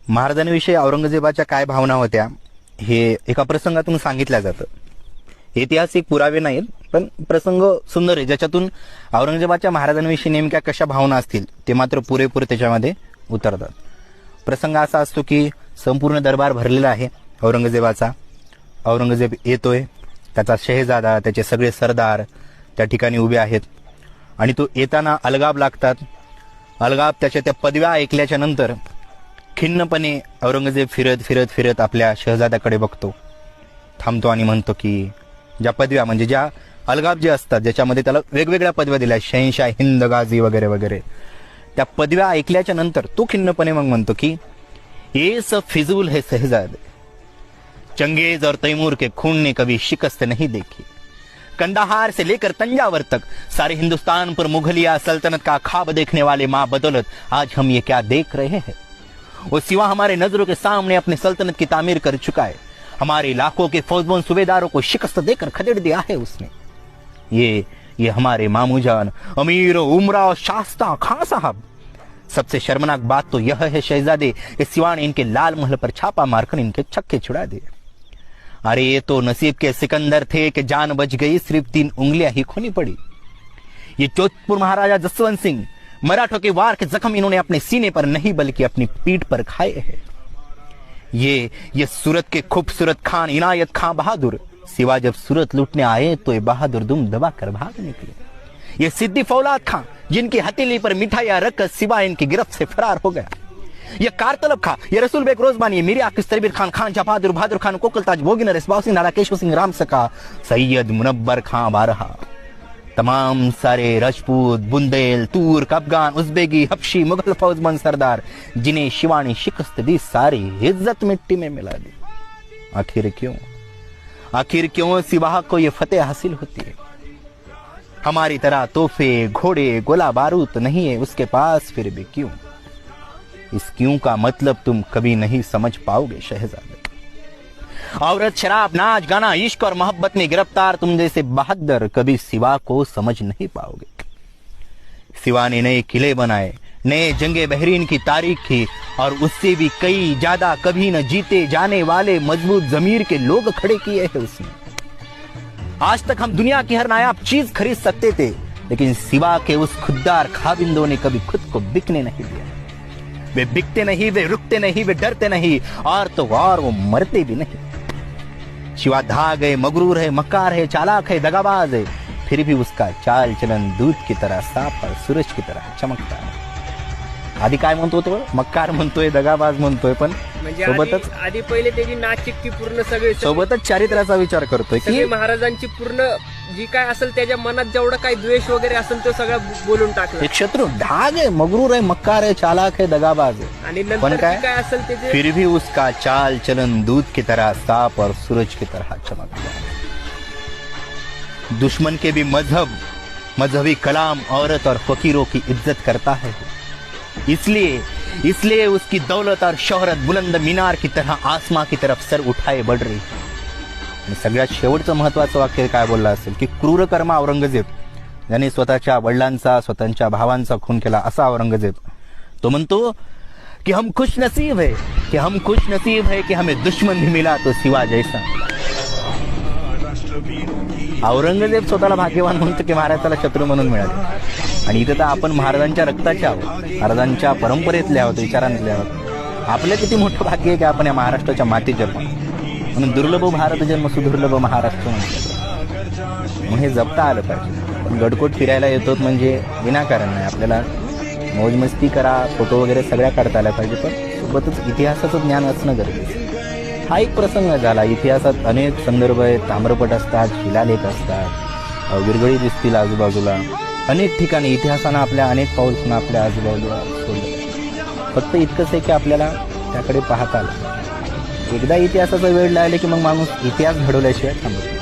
महाराजांविषयी औरंगजेबाच्या काय भावना होत्या हे एका प्रसंगातून सांगितलं जातं. ऐतिहासिक पुरावे नाहीत, पण प्रसंग सुंदर आहे, ज्याच्यातून औरंगजेबाच्या महाराजांविषयी नेमक्या कशा भावना असतील ते मात्र पुरेपूर त्याच्यामध्ये उतरतात. प्रसंग असा असतो की संपूर्ण दरबार भरलेला आहे औरंगजेबाचा. औरंगजेब येतोय, त्याचा शहेजादा, त्याचे सगळे सरदार त्या ठिकाणी उभे आहेत आणि तो येताना अलगाब लागतात. अलगाब त्याच्या त्या पदव्या ऐकल्याच्या नंतर खिन्नपणे औरंगजेब फिरत फिरत फिरत आपल्या शहजाद्याकडे बघतो, थांबतो आणि म्हणतो की ज्या पदव्या म्हणजे ज्या अलगाब जे असतात ज्याच्यामध्ये त्याला वेगवेगळ्या पदव्या दिल्या, शहनशाह, हिंद, गाझी वगैरे वगैरे, त्या पदव्या ऐकल्याच्या नंतर तो खिन्नपणे मग म्हणतो की ये सब फिजूल है शहजादे, चंगेज और तैमूर के खून ने कभी शिकस्त नहीं देखी, कंदाहार से लेकर तंजावर तक सारे हिंदुस्तान पर मुगलिया सल्तनत का ख्वाब देखने वाले माँ बदौलत आज हम ये क्या देख रहे हैं. वो सिवा हमारे नजरों के सामने अपने सल्तनत की तामीर कर चुका है. हमारे लाखों के फौजबंद सूबेदारों को शिकस्त देकर खदेड़ दिया है उसने. ये हमारे मामूजान अमीर उमरा और शास्ता खां साहब. सबसे शर्मनाक बात तो यह है शहजादे कि सिवा ने इनके लाल महल पर छापा मारकर इनके छक्के छुड़ा दिए. अरे ये तो नसीब के सिकंदर थे कि जान बच गई, सिर्फ 3 उंगलियां ही खोनी पड़ी. ये जोधपुर महाराजा जसवंत सिंह, मराठों के वार के जख्म इन्होंने अपने सीने पर नहीं बल्कि अपनी पीठ पर खाए हैं. ये सूरत के खूबसूरत खान इनायत खां बहादुर, सिवा जब सूरत लूटने आए तो ये बहादुर दुम दबा कर भाग निकले. ये सिद्दी फौलाद खां, जिनकी हथेली पर मिठाइयां रखकर सिवा इनकी गिरफ्त से फरार हो गया. ये कारतलब खां, ये रसूल बेग रोजबानी, ये मीर आकिस तरबीर खान, खान जहाबहादुर, बहादुर खान, कोकलताज, भोगिनर, इसबाव सिंह, नारा केशव सिंह, राम सका, सैयद मुनब्बर खां बारहा, तमाम सारे राजपूत, बुंदेल, तुर्क, अफगान, उज़्बेकी, हबशी, मुगल फौजमंद सरदार, जिन्हें शिवा ने शिकस्त दी, सारी इज्जत मिट्टी में मिला दी. आखिर क्यों सिवाह को ये फतेह हासिल होती है. हमारी तरह तोहफे, घोड़े, गोला बारूद तो नहीं है उसके पास, फिर भी क्यों. इस क्यों का मतलब तुम कभी नहीं समझ पाओगे शहजादे. औरत, शराब, नाच गाना, इश्क और मोहब्बत में गिरफ्तार तुम जैसे बहादुर कभी सिवा को समझ नहीं पाओगे. सिवा ने नए किले बनाए, नए जंगे बहरीन की तारीख की, और उससे भी कई ज्यादा कभी न जीते जाने वाले मजबूत जमीर के लोग खड़े किए हैं उसने. आज तक हम दुनिया की हर नायाब चीज खरीद सकते थे, लेकिन सिवा के उस खुददार खाबिंदों ने कभी खुद को बिकने नहीं दिया. वे बिकते नहीं, वे रुकते नहीं, वे डरते नहीं, और तो और वो मरते भी नहीं. शिवा धाग है, मगरूर है, मक्कार है, चालाक है, दगाबाज है, फिर भी उसका चाल चलन दूध की तरह साफ और सूरज की तरह चमकता है. आधी काय म्हणतो तो, मक्कार म्हणतोय, दगाबाज म्हणतोय, पण सोबतच आधी पहिले त्याची नाचिक्की पूर्ण सगळे सोबतच चारित्र्याचा विचार करतोय की महाराजांची पूर्ण जी काय असेल त्याच्या मनात जेवढा काही द्वेष वगैरे असेल तो सगळं बोलून टाकलं. एक शत्रु धाग है, मगरूर है, मक्कार है, चालाक है, दगाबाज है, आणि नंतर काय असेल त्याचे फिर भी उसका चाल चलन दूध की तरह साफ और सूरज की तरह चमकता है. दुश्मन के भी मजहबी कलाम औरत और फकीरों की इज्जत करता है. इसलिए उसकी दौलत और शोहरत बुलंद मीनार की तरह आसमां की तरफ सर उठाए बढ़ रही. आणि सगळ्यात शेवटचं महत्वाचं वाक्य काय बोलला असेल की क्रूर कर्मा औरंगजेब, ज्याने स्वतःच्या वडिलांचा, स्वतःच्या भावांचा खून केला, असा औरंगजेब तो म्हणतो कि हम खुश नसीब है कि हमें दुश्मन भी मिला तो सिवा जैसा. औरंगजेब स्वतःला भाग्यवान म्हणतो की महाराज त्याला शत्रू म्हणून मिळाले. आणि इथं तर आपण महाराजांच्या रक्ताचे आहोत, महाराजांच्या परंपरेतले आहोत, विचारांतले आहोत. आपलं किती मोठं भाग्य आहे की आपण या महाराष्ट्राच्या मातीत जन्म. म्हणून दुर्लभ भारत जन्म सुदुर्लभ महाराष्ट्र म्हणतात. म्हणून हे जपता आलं पाहिजे. पण गडकोट फिरायला येतो म्हणजे विनाकारण नाही, आपल्याला मौज मस्ती करा, फोटो वगैरे सगळ्या काढता आल्या पाहिजे, पण सोबतच इतिहासाचं ज्ञान असणं गरजेचं. हा एक प्रसंग झाला. इतिहासात अनेक संदर्भ आहेत, ताम्रपट असतात, शिलालेख असतात, विरगळी दिसतील आजूबाजूला. अनेक ठिकाणी इतिहासानं आपल्या अनेक पाऊल पुन्हा आपल्या आजूबाजूला सोडलं. फक्त इतकंच आहे की आपल्याला त्याकडे पाहता आलं. एकदा इतिहासाचा वेळ लागले की मग माणूस इतिहास घडवल्याशिवाय थांबत.